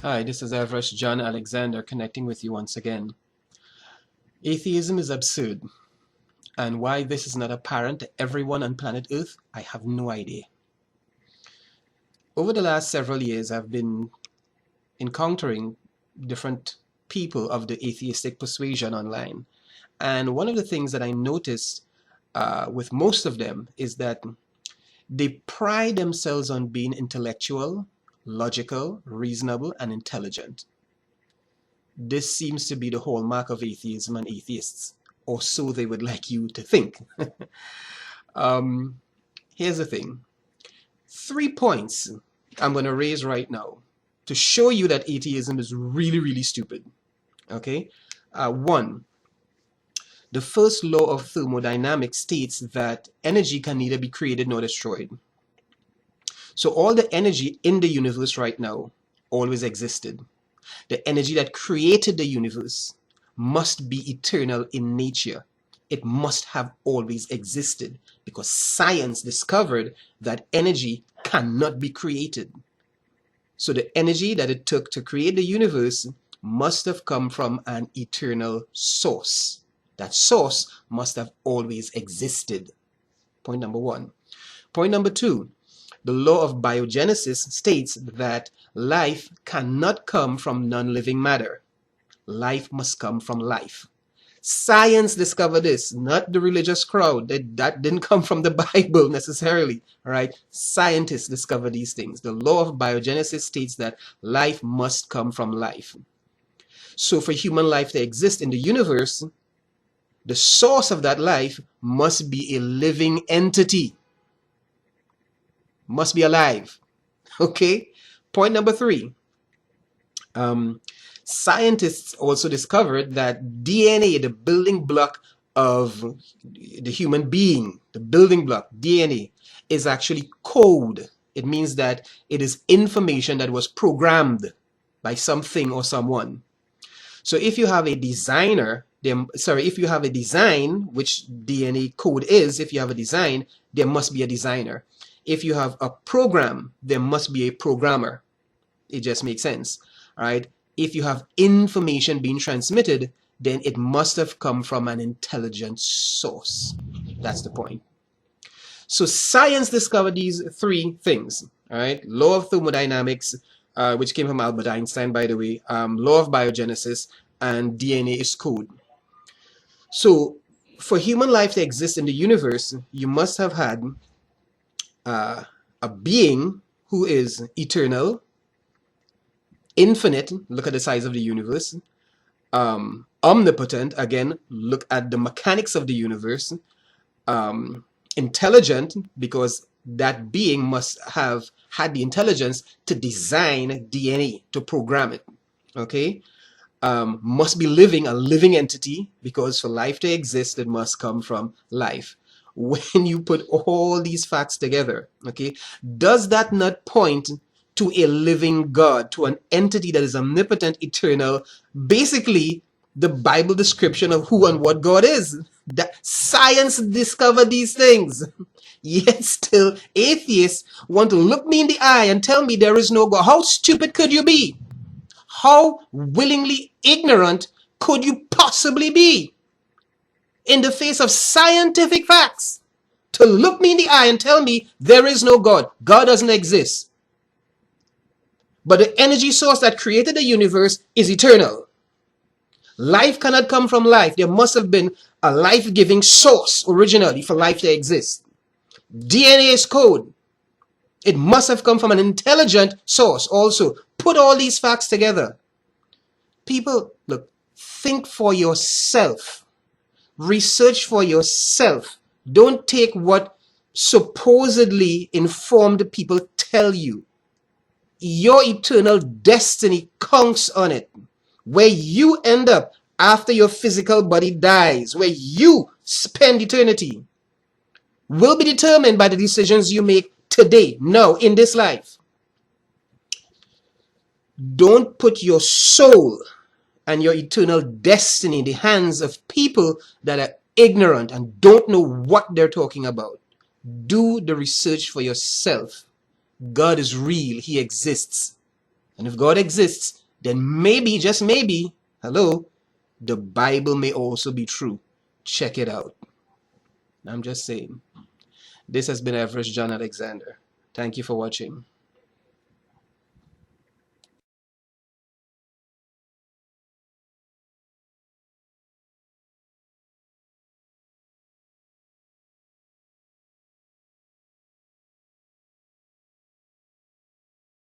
Hi, this is Everest John Alexander connecting with you once again. Atheism is absurd, and why this is not apparent to everyone on planet Earth, I have no idea. Over the last several years, I've been encountering different people of the atheistic persuasion online, and one of the things that I noticed with most of them is that they pride themselves on being intellectual, logical, reasonable, and intelligent. This seems to be the hallmark of atheism and atheists, or so they would like you to think. Here's the thing. 3 points I'm going to raise right now to show you that atheism is really, really stupid. Okay? One, the first law of thermodynamics states that energy can neither be created nor destroyed. So all the energy in the universe right now always existed. The energy that created the universe must be eternal in nature. It must have always existed because science discovered that energy cannot be created. So the energy that it took to create the universe must have come from an eternal source. That source must have always existed. Point number one. Point number two. The law of biogenesis states that life cannot come from non-living matter. Life must come from life. Science discovered this, not the religious crowd. That didn't come from the Bible necessarily, right? Scientists discovered these things. The law of biogenesis states that life must come from life. So for human life to exist in the universe, the source of that life must be a living entity. Must be alive. Okay? Point number three. Scientists also discovered that DNA, the building block of the human being, the building block, DNA, is actually code. It means that it is information that was programmed by something or someone. So if you have a designer, if you have a design, which DNA code is, if you have a design, there must be a designer. If you have a program, there must be a programmer. It just makes sense, all right? If you have information being transmitted, then it must have come from an intelligent source. That's the point. So science discovered these 3 things, all right? Law of thermodynamics, which came from Albert Einstein, by the way, law of biogenesis, and DNA is code. So for human life to exist in the universe, you must have had a being who is eternal, infinite, look at the size of the universe, omnipotent, again, look at the mechanics of the universe, intelligent, because that being must have had the intelligence to design DNA, to program it, okay? Must be living, a living entity, because for life to exist, it must come from life. When you put all these facts together, okay, does that not point to a living God, to an entity that is omnipotent, eternal, basically the Bible description of who and what God is? That science discovered these things. Yet still atheists want to look me in the eye and tell me there is no God. How stupid could you be? How willingly ignorant could you possibly be in the face of scientific facts to look me in the eye and tell me there is no God? God doesn't exist. But the energy source that created the universe is eternal. Life cannot come from life. There must have been a life-giving source originally for life to exist. DNA is code. It must have come from an intelligent source also. Put all these facts together. People, look, think for yourself. Research for yourself. Don't take what supposedly informed people tell you. Your eternal destiny counts on it. Where you end up after your physical body dies, where you spend eternity, will be determined by the decisions you make today, now, in this life. Don't put your soul and your eternal destiny in the hands of people that are ignorant and don't know what they're talking about. Do the research for yourself. God is real. He exists. And if God exists, then maybe, just maybe, hello, the Bible may also be true. Check it out. I'm just saying. This has been Everest John Alexander. Thank you for watching.